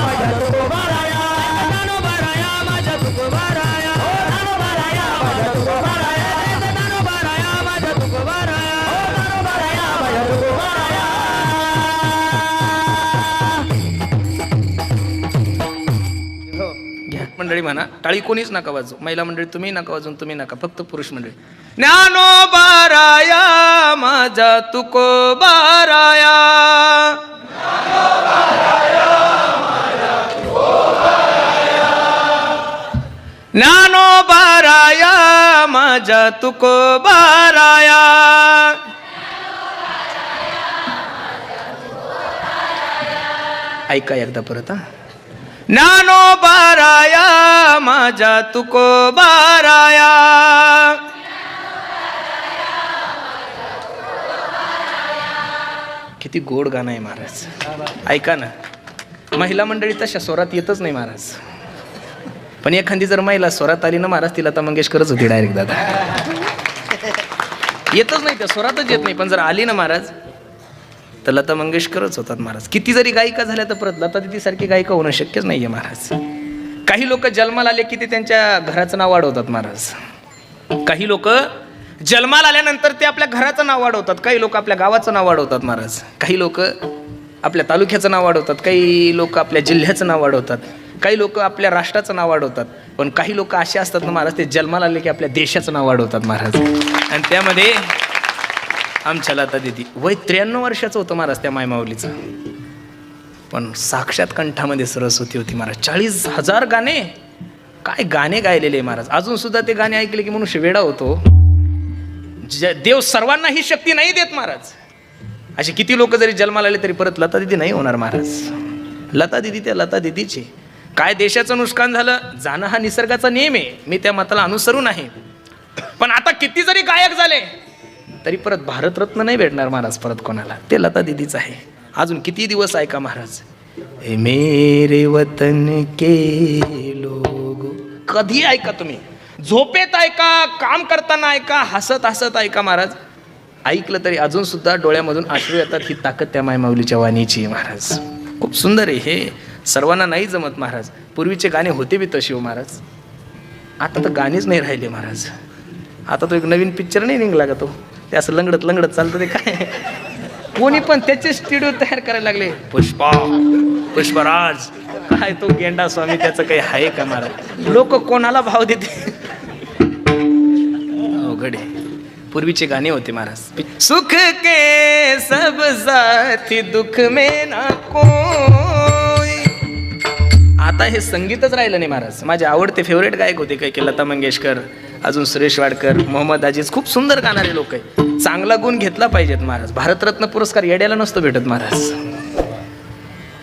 माझ्या तुकोबाराया, ज्ञानोबाराया, माझ्या तुकोबाराया, माझ्या तुकोबाराया, ज्ञानोबाराया, माझ्या तुकोबाराया, माझ्या तुकोबाराया. मंडळी म्हणा, टाळी कोणीच नका वाजू. महिला मंडळी तुम्ही नका वाजून, तुम्ही नका, फक्त पुरुष मंडळी. ज्ञानोबाराया, माझा तुकोबाराया, ज्ञानोबाराया, माझा तुकोबाराया. ऐका एकदा परत. ज्ञानोबाराया, माझा तुकोबाराया, किती गोड गाणं आहे महाराज. ऐका ना, महिला मंडळी तशा स्वरात येतच नाही महाराज. पण एखादी जर महिला स्वरात आली ना महाराज, तिला लता मंगेशकरच होती डायरेक्ट. दादा येतच नाही, त्या स्वरातच येत नाही. पण जर आली ना महाराज तर लता मंगेशकरच होतात महाराज. किती जरी गायिका झाल्या तर परत लता दिदी सारखी गायिका होणं शक्यच नाहीये महाराज. काही लोक जन्माला आले की ते त्यांच्या घराचं नाव वाढवतात महाराज. काही लोक जन्माला आल्यानंतर ते आपल्या घराचं नाव वाढवतात. काही लोक आपल्या गावाचं नाव वाढवतात महाराज. काही लोक आपल्या तालुक्याचं नाव वाढवतात. काही लोक आपल्या जिल्ह्याचं नाव वाढवतात. काही लोक आपल्या राष्ट्राचं नाव वाढवतात. पण काही लोक असे असतात ना महाराज, ते जन्माला आले की आपल्या देशाचं नाव वाढवतात महाराज. आणि त्यामध्ये आमच्या लता दिदी वय 93 वर्षाचं होतं महाराज त्या मायमाऊलीचं. पण साक्षात कंठामध्ये सरस्वती होती महाराज. 40,000 गाणे, काय गाणे गायलेले महाराज. अजून सुद्धा ते गाणे ऐकले की मनुष्य वेडा होतो. देव सर्वांना ही शक्ती नाही देत महाराज. असे किती लोक जरी जन्माला आले तरी परत लता दिदी नाही होणार महाराज. लता दिदी त्या लता दिदीचे. काय देशाचं नुकसान झालं, जाणं हा निसर्गाचा नियम आहे, मी त्या मताला अनुसरून आहे. पण आता किती जरी गायक झाले तरी परत भारतरत्न नाही भेटणार महाराज परत कोणाला. ते लता दिदीच आहे. अजून किती दिवस ऐका महाराज. हे मेरे वतन के लोग, कधी ऐका तुम्ही, झोपेत ऐका, काम करताना ऐका, हसत हसत ऐका महाराज. ऐकलं तरी अजून सुद्धा डोळ्यामधून अश्रू येतात. ही ताकद त्या मायमाऊलीच्या वाणीची महाराज. खूप सुंदर आहे. हे सर्वांना नाही जमत महाराज. पूर्वीचे गाणे होते बी तसे हो महाराज. आता तर गाणेच नाही राहिले महाराज. आता तो एक नवीन पिक्चर नाही निघला का, तो ते असं लंगडत लंगडत चालतं. ते काय कोणी पण त्याचे स्टुडिओ तयार करायला लागले. पुष्पा, पुष्पराज, काय तो गेंडा स्वामी, त्याचं काही आहे का महाराज. लोक कोणाला भाव देते. अवघड आहे. पूर्वीचे गाणे होते महाराज. सुख के सब साथी दुख में ना कोई. आता हे संगीतच राहिलं नाही महाराज. माझे आवडते फेवरेट गायक होते काही की लता मंगेशकर, अजून सुरेश वाडकर, मोहम्मद अजीज, खूप सुंदर गाणारे लोक आहे. चांगला गुण घेतला पाहिजेत महाराज. भारतरत्न पुरस्कार येड्याला नसतो भेटत महाराज.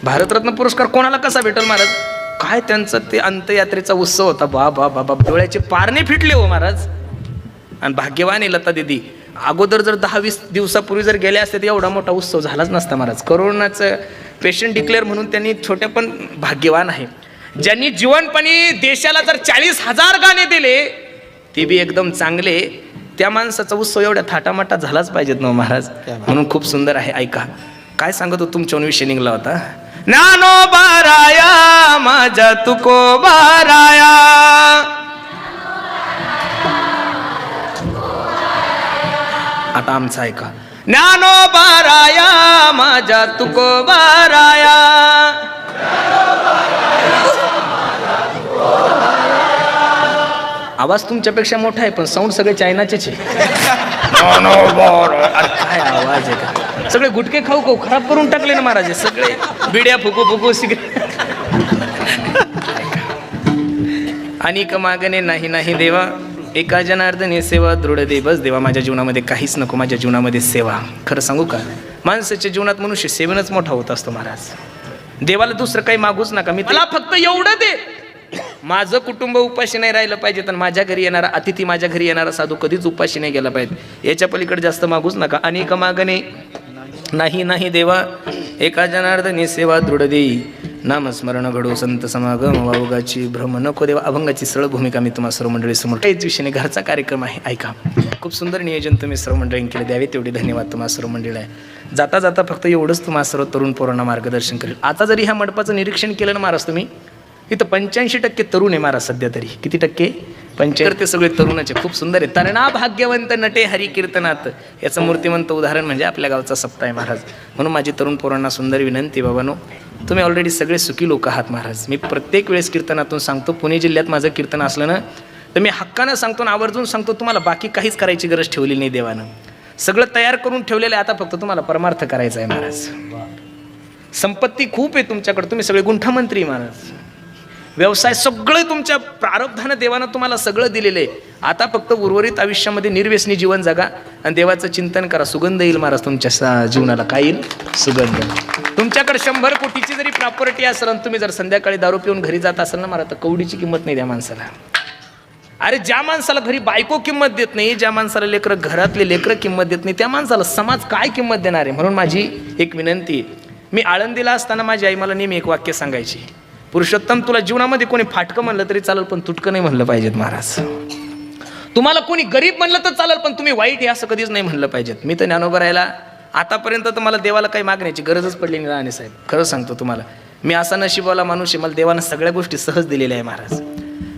भारतरत्न पुरस्कार कोणाला कसा भेटल महाराज. काय त्यांचं ते अंत्ययात्रेचा उत्सव होता, बाबा बाबा, डोळ्याचे पारणे फिटले हो महाराज. आणि भाग्यवान आहे लता दिदी. अगोदर जर 10-20 दिवसापूर्वी जर गेले असते तर एवढा मोठा उत्सव झालाच नसता महाराज. करोनाचं पेशंट डिक्लेअर म्हणून त्यांनी छोट्या, पण भाग्यवान आहे. ज्यांनी जीवनपणी देशाला जर 40,000 गाणे दिले ते बी एकदम चांगले, त्या माणसाचा उत्सव एवढ्या थाटामाटात झालाच पाहिजेत ना महाराज. म्हणून खूप सुंदर आहे. ऐका काय सांगत हो, तुमच्या विषय निघला होता. ज्ञानोबाराया, माझा तुकोबाराया, आता आमचा ऐका. ज्ञानोबाराया, माझा तुकोबाराया, आवाज तुमच्यापेक्षा मोठा आहे पण साऊंड सगळे चायनाचेच आहे. काय आवाज आहे का. सगळे गुटके खाऊ खाऊ खराब करून टाकले ना महाराज. सगळे बिड्या फुकू फुकू सिगरेट. अनेक मागणे नाही नाही देवा, एका जनार्दने सेवा दृढ दे. बस देवा, माझ्या जीवनामध्ये काहीच नको, माझ्या जीवनामध्ये सेवा. खरं सांगू का, माणसाच्या जीवनात मनुष्य सेवनच मोठा होत असतो महाराज. देवाला दुसरं काही मागूच नका. मी मला फक्त एवढं दे. माझं कुटुंब उपाशी नाही राहिलं पाहिजे, तर माझ्या घरी येणारा अतिथी, माझ्या घरी येणारा साधू कधीच उपाशी नाही गेला पाहिजे. याच्या पलीकडे जास्त मागूच नका. अनेक मागणे नाही नाही देवा, एका जनार्दने सेवा दृढ देई. नामस्मरण घडो संत समागम वावगाची भ्रम नको देवा अभंगाची सरळ भूमिका मी तुम्हा सर्व मंडळी समोर काहीच विषयाने घरचा कार्यक्रम आहे ऐका. खूप सुंदर नियोजन तुम्ही सर्व मंडळींनी केले, द्यावे तेवढे धन्यवाद तुम्हा सर्व मंडळी आहे. जाता जाता फक्त एवढंच तुम्हा सर्व तरुण पोरांना मार्गदर्शन करेल. आता जरी ह्या मंडपाचं निरीक्षण केलं ना महाराज तुम्ही, इथं 85% तरुण आहे महाराज सध्या तरी. किती टक्के? 85. ते सगळे तरुणाचे खूप सुंदर आहे. तरणा भाग्यवंत नटे हरी कीर्तनात, याचं मूर्तिमंत उदाहरण म्हणजे आपल्या गावचा सप्ताह आहे महाराज. म्हणून माझी तरुण पोरांना सुंदर विनंती, बाबांनो तुम्ही ऑलरेडी सगळे सुखी लोक आहात महाराज. मी प्रत्येक वेळेस कीर्तनातून सांगतो, पुणे जिल्ह्यात माझं कीर्तन असलं ना तर मी हक्कानं सांगतो आणि आवर्जून सांगतो, तुम्हाला बाकी काहीच करायची गरज ठेवलेली नाही देवानं. सगळं तयार करून ठेवलेलं आहे, आता फक्त तुम्हाला परमार्थ करायचा आहे महाराज. संपत्ती खूप आहे तुमच्याकडे, तुम्ही सगळे गुंठमंत्री महाराज. व्यवसाय सगळं तुमच्या प्रारब्धानं देवानं तुम्हाला सगळं दिलेलं आहे. आता फक्त उर्वरित आयुष्यामध्ये निर्व्यसनी जीवन जगा आणि देवाचं चिंतन करा. सुगंध येईल महाराज तुमच्या जीवनाला. काय येईल? सुगंध. तुमच्याकडे 100 कोटीची जरी प्रॉपर्टी असेल आणि तुम्ही जर संध्याकाळी दारू पिऊन घरी जात असाल ना महाराज, तर कवडीची किंमत नाही त्या माणसाला. अरे ज्या माणसाला घरी बायको किंमत देत नाही, ज्या माणसाला लेकरं घरातले लेकरं किंमत देत नाही, त्या माणसाला समाज काय किंमत देणार आहे? म्हणून माझी एक विनंती, मी आळंदीला असताना माझी आई मला नेहमी एक वाक्य सांगायची, पुरुषोत्तम तुला जीवनामध्ये कोणी फाटकं म्हणलं तरी चालेल, पण तुटकं नाही म्हणलं पाहिजेत महाराज. तुम्हाला कोणी गरीब म्हणलं तर चालेल, पण तुम्ही वाईट हे असं कधीच नाही म्हणलं पाहिजेत. मी तर ज्ञानोबा राहायला आतापर्यंत तर मला देवाला काही मागण्याची गरजच पडली नाही राणे साहेब. खरं सांगतो तुम्हाला, मी असा नशिबाला माणूस आहे, मला देवानं सगळ्या गोष्टी सहज दिलेल्या आहे महाराज.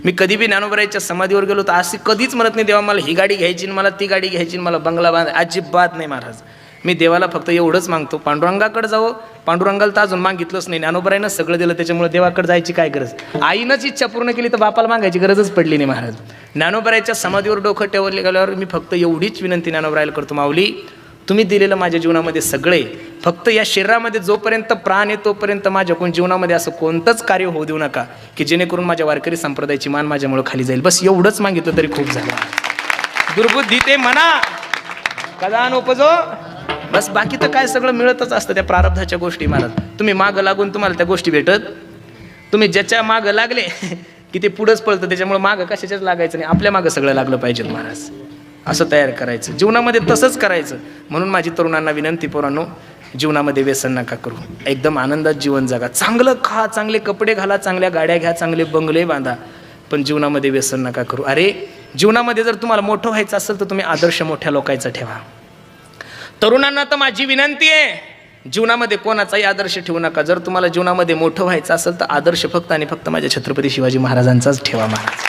मी कधी बी ज्ञानोबराच्या समाधीवर गेलो तर अशी कधीच म्हणत नाही देवा मला ही गाडी घ्यायची, मला ती गाडी घ्यायची, मला बंगला बांध, अजिबात नाही महाराज. मी देवाला फक्त एवढंच मागतो, पांडुरंगाकडे जावं. पांडुरंगाला तर अजून मागितलंच नाही, ज्ञानोबरायनं सगळं दिलं, त्याच्यामुळे देवाकडे जायची काय गरज? आईनंच इच्छा पूर्ण केली तर बापाला मागायची गरजच पडली नाही महाराज. ज्ञानोबराच्या समाधीवर डोकं ठेवले गेल्यावर मी फक्त एवढीच विनंती ज्ञानोबरायला करतो, माऊली तुम्ही दिलेलं माझ्या जीवनामध्ये सगळे, फक्त या शरीरामध्ये जोपर्यंत प्राण आहे तोपर्यंत माझ्याकडून जीवनामध्ये असं कोणतंच कार्य होऊ देऊ नका की जेणेकरून माझ्या वारकरी संप्रदायाची मान माझ्यामुळे खाली जाईल. बस एवढंच मागितलं तरी खूप झालं. दुर्बुद्धी ते म्हणा कदा नोपजो, बस बाकी तर काय सगळं मिळतच असतं त्या प्रारब्धाच्या गोष्टी महाराज. तुम्ही मागं लागून तुम्हाला त्या गोष्टी भेटत, तुम्ही ज्याच्या मागं लागले की ते पुढंच पळतं, त्याच्यामुळे मागं कशाच्याच लागायचं नाही, आपल्या मागं सगळं लागलं पाहिजे महाराज. असं तयार करायचं, जीवनामध्ये तसंच करायचं. म्हणून माझी तरुणांना विनंती, पोरांनो जीवनामध्ये व्यसन नका करू, एकदम आनंदात जीवन जगा. चांगलं खा, चांगले कपडे घाला, चांगल्या गाड्या घ्या, चांगले बंगले बांधा, पण जीवनामध्ये व्यसन नका करू. अरे जीवनामध्ये जर तुम्हाला मोठं व्हायचं असेल तर तुम्ही आदर्श मोठ्या लोकांचा ठेवा. तरुणांना तर माझी विनंती आहे, जीवनामध्ये कोणाचाही आदर्श ठेवू नका. जर तुम्हाला जीवनामध्ये मोठं व्हायचं असेल तर आदर्श फक्त आणि फक्त माझ्या छत्रपती शिवाजी महाराजांचाच ठेवा महाराज.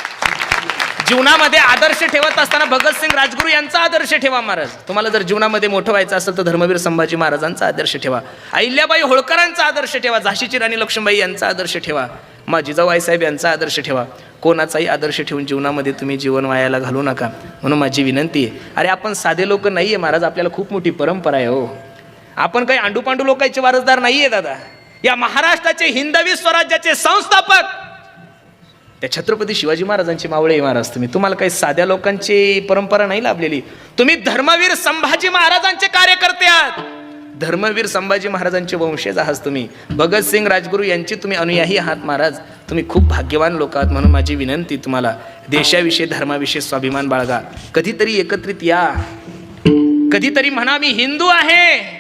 जीवनामध्ये आदर्श ठेवत असताना भगतसिंग राजगुरू यांचा आदर्श ठेवा महाराज. तुम्हाला जर जीवनामध्ये मोठं व्हायचं असेल तर धर्मवीर संभाजी महाराजांचा आदर्श ठेवा, अहिल्याबाई होळकरांचा आदर्श ठेवा, झाशीची राणी लक्ष्मीबाई यांचा आदर्श ठेवा, माझी जिजाऊ आईसाहेब यांचा आदर्श ठेवा. कोणाचाही आदर्श ठेवून जीवनामध्ये तुम्ही जीवन वायाला घालू नका. म्हणून माझी विनंती आहे, अरे आपण साधे लोक नाही आहे महाराज, आपल्याला खूप मोठी परंपरा आहे हो. आपण काही आंडूपांडू लोकांचे वारसदार नाही आहे दादा. या महाराष्ट्राचे हिंदवी स्वराज्याचे संस्थापक त्या छत्रपती शिवाजी महाराजांचे मावळे महाराज. तुम्हाला काही साध्या लोकांची परंपरा नाही लाभलेली. तुम्ही धर्मवीर संभाजी महाराजांचे कार्यकर्ते आहात, धर्मवीर संभाजी महाराजांचे वंशज आहात तुम्ही. भगतसिंग राजगुरू यांची तुम्ही अनुयायी आहात महाराज. तुम्ही खूप भाग्यवान लोक आहात. म्हणून माझी विनंती तुम्हाला, देशाविषयी धर्माविषयी स्वाभिमान बाळगा. कधीतरी एकत्रित या, कधीतरी म्हणा मी हिंदू आहे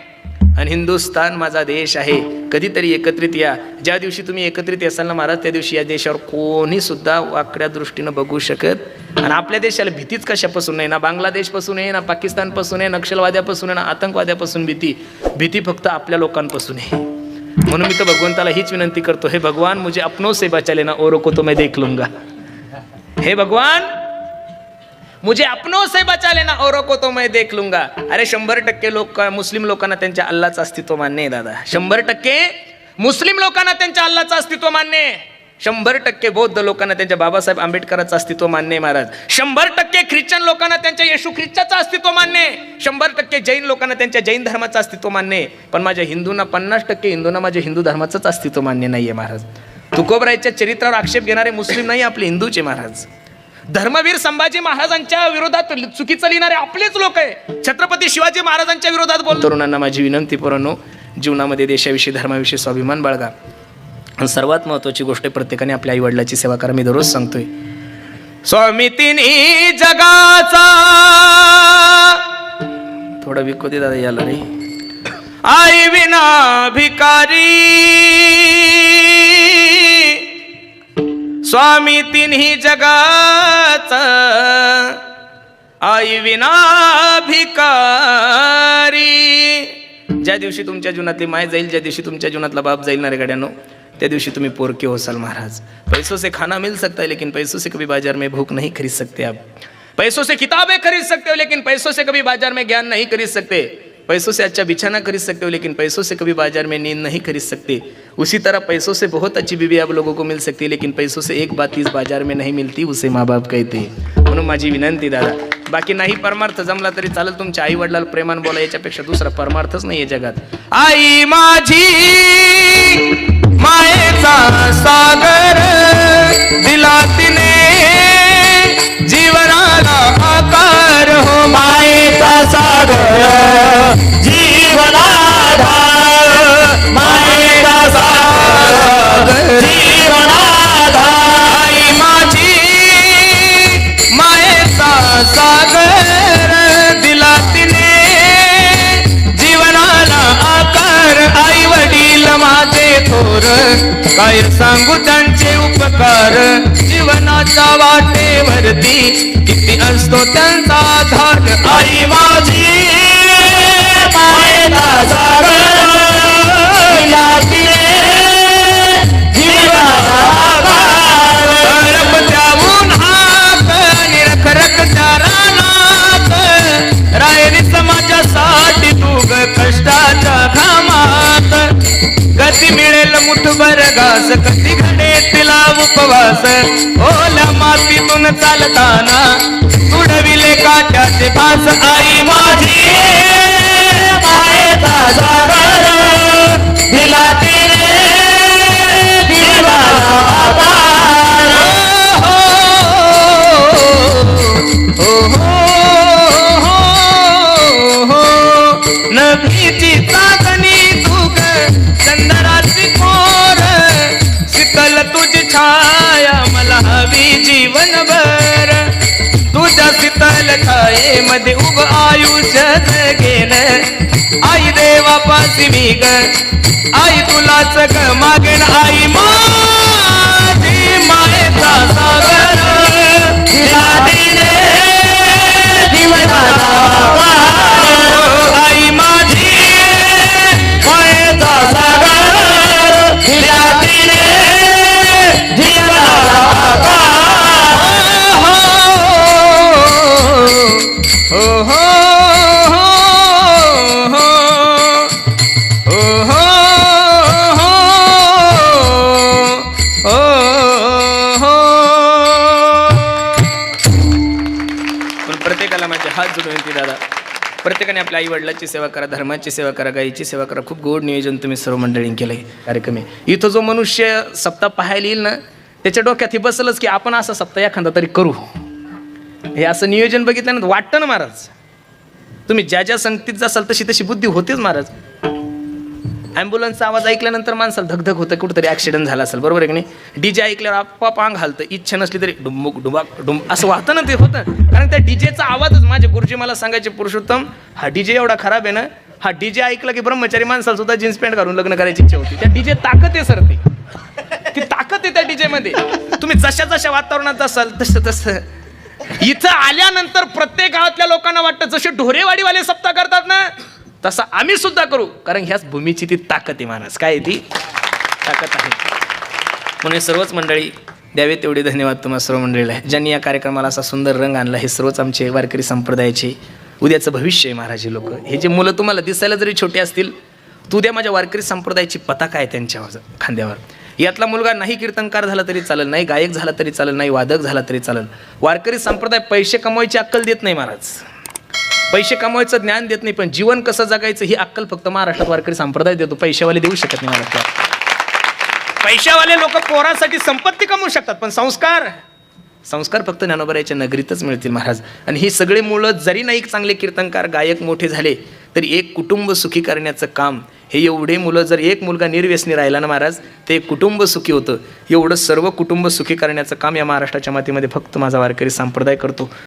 आणि हिंदुस्तान माझा देश आहे. कधीतरी एकत्रित या. ज्या दिवशी तुम्ही एकत्रित असाल ना महाराज, त्या दिवशी या देशावर कोणी सुद्धा वाकड्या दृष्टीनं बघू शकत. आणि आपल्या देशाला भीतीच कशापासून नाही, ना बांगलादेशपासून आहे, ना पाकिस्तानपासून आहे, नक्षलवाद्यापासून आहे, ना आतंकवाद्यापासून भीती फक्त आपल्या लोकांपासून आहे. म्हणून मी तर भगवंताला हीच विनंती करतो, हे भगवान मुझे अपनों से बचा लेना औरों को तो मैं देख लूंगा. हे भगवान मुझे अपनों से बचा लेना औरों को तो मैं देख लूंगा. अरे 100% लोक, मुस्लिम लोकांना त्यांच्या अल्लाचं अस्तित्व मान्य आहे दादा. 100% मुस्लिम लोकांना त्यांच्या अल्लाचं अस्तित्व मान्य आहे. 100% बौद्ध लोकांना त्यांच्या बाबासाहेब आंबेडकरांचं अस्तित्व मान्य आहे महाराज. 100% ख्रिश्चन लोकांना त्यांच्या येशू ख्रिस्ताचं अस्तित्व मान्य आहे. 100% जैन लोकांना त्यांच्या जैन धर्माचं अस्तित्व मान्य आहे. पण माझ्या हिंदूंना 50% हिंदूंना माझ्या हिंदू धर्माचंच अस्तित्व मान्य नाही आहे महाराज. तुकोबरायच्या चरित्रावर आक्षेप घेणारे मुस्लिम नाही, आपले हिंदूचे महाराज. धर्मवीर संभाजी महाराजांच्या विरोधात चुकीचं लिहिणारे आपलेच लोक आहे. छत्रपती शिवाजी महाराजांच्या विरोधात बोल. तरुणांना माझी विनंती, पोरांनो जीवनामध्ये देशाविषयी धर्माविषयी स्वाभिमान बाळगा. आणि सर्वात महत्वाची गोष्ट, प्रत्येकाने आपल्या आई वडिलाची सेवा करा. मी दररोज सांगतोय, स्वामी तिन्ही जगाचा, थोडं विकू दे दादा याला रे, आई विना भिकारी स्वामी तिन्ही जगाचा आई विना भिकारी. ज्या दिवशी तुमच्या जीवनातली माय जाईल, ज्या दिवशी तुमच्या जीवनातला बाप जाईल ना रे गाड्यानो, त्या दिवशी तुम्ही पोरके होसाल महाराज. पैसों से खाना मिल सकता है लेकिन पैसों से कभी बाजार में भूख नहीं खरीद सकते आप. पैसों से किताबें खरीद सकते हो लेकिन पैसों से कभी बाजार में ज्ञान नहीं खरीद सकते. पैसों से अच्छा बिछाना खरीद सकते हो लेकिन पैसों से कभी बाजार में नींद नहीं खरीद सकते. उसी तरह पैसों से बहुत अच्छी बीवी आप लोगों को मिल सकती है लेकिन पैसों से एक बात इस बाजार में नहीं मिलती, उसे माँ बाप कहते. म्हणून माझी विनंती दादा, बाकी नाही परमार्थ जमला तरी चालेल, तुमच्या आई वडिलाला प्रेमान बोला, याच्यापेक्षा दुसरा परमार्थच नाहीये जगात. आई माझी मायेचा सागर दिला तिने जीवनाला आकार हो. मायेचा सागर जीवनाधार, मायेचा सागर जीवनाधार. आई माझी मायेचा सागर दिला तिने जीवनाला आकार. आई वडील माझे थोर काय सांगू त्यांचे उपकार. जीवनाच्या वाटेवरती किती असतो त्यांचा आधार. आई माझी मायेचा सागर दिला तिने जीवनाधार. रब त्याहून हाक निरखरक त्या रानात रायरी समाजासाठी तू ग कष्टाच्या घामात. कधी मिळेल मुठभर घास, कधी घडे तिला उपवास. ओल्या मातीतून चालताना तुडविले काट्याचे फास. आई माझी मायेचा सागर दिला तिने जीवनाधार. नदीची चाचणी तुग चंदराची कोर. शीतल तुझी छाया मला हवी जीवनभर. तुझ्या शीतल छायेमध्ये उभ आयुष्य जगेन. आई देवापासी मी ग, आई तुलाच ग मागेन. आई माझी मायेचा सागर दिला तिने जीवनाधार. आई माझी मायेचा सागर दिला तिने जीवनाधार. हो हो प्रत्येकाला माझे हात जोडून विनंती दादा, प्रत्येकाने आपल्या आई वडिलांची सेवा करा, धर्माची सेवा करा, गायीची सेवा करा. खूप गोड नियोजन तुम्ही सर्व मंडळींनी केलं आहे कार्यक्रम आहे. इथं जो मनुष्य सप्ताह पाहायला येईल ना, त्याच्या डोक्यात हे बसलंच की आपण असं सप्ताह एखादा तरी करू. हे असं नियोजन बघितल्यानंतर वाटतं ना महाराज, तुम्ही ज्या ज्या संगतीत जासाल तशी तशी बुद्धी होतेच महाराज. ॲम्ब्युलन्सचा आवाज ऐकल्यानंतर माणसाला धगधग होतं, कुठंतरी ॲक्सिडेंट झाला असेल, बरोबर आहे की नाही. डीजे ऐकल्यावर आपाप अंग हालतं, इच्छा नसली तरी डुंबुक डुबाक डुंब असं वाहतं ना, ते होतं. कारण त्या डीजेचा आवाजच, माझे गुरुजी मला सांगायचे, पुरुषोत्तम हा डीजे एवढा खराब आहे ना, हा डीजे ऐकला की ब्रह्मचारी माणसाला सुद्धा जीन्स पॅन्ट घालून लग्न करायची इच्छा होती. त्या डीजे ताकद आहे सर, ती ताकद आहे त्या डीजे मध्ये. तुम्ही जशा जशा वातावरणात जासाल तसं तसं इथं आल्यानंतर प्रत्येक गावातल्या लोकांना वाटतं जसे ढोरेवाडीवाले सप्ताह करतात ना, तसं आम्ही सुद्धा करू. कारण ह्याच भूमीची ती ताकद आहे महाराज. काय ती ताकद आहे. म्हणून सर्वच मंडळी द्यावे तेवढे धन्यवाद तुम्हाला सर्व मंडळीला, ज्यांनी या कार्यक्रमाला असा सुंदर रंग आणला. हे सर्वच आमचे वारकरी संप्रदायाचे उद्याचं भविष्य आहे महाराज. हे लोक, हे जे मुलं तुम्हाला दिसायला जरी छोटे असतील, तू उद्या माझ्या वारकरी संप्रदायाची पताका आहे त्यांच्या खांद्यावर. यातला मुलगा नाही कीर्तनकार झाला तरी चालेल, नाही गायक झाला तरी चालेल, नाही वादक झाला तरी चालेल. वारकरी संप्रदाय पैसे कमवायची अक्कल देत नाही महाराज, पैसे कमवायचं ज्ञान देत नाही, पण जीवन कसं जगायचं ही अक्कल फक्त महाराष्ट्रात वारकरी संप्रदाय देतो. पैशावाले देऊ शकत नाही महाराष्ट्रात. पैशावाले लोक पोरासाठी संपत्ती कमवू शकतात, पण संस्कार फक्त ज्ञानोबराच्या नगरीतच मिळतील महाराज. आणि ही सगळे मुलं जरी नाही चांगले कीर्तनकार गायक मोठे झाले तरी एक कुटुंब सुखी करण्याचं काम, हे एवढे मुलं, जर एक मुलगा निर्व्यसनी राहिला ना महाराज, ते कुटुंब सुखी होतं. एवढं सर्व कुटुंब सुखी करण्याचं काम या महाराष्ट्राच्या मातीमध्ये फक्त माझा वारकरी संप्रदाय करतो.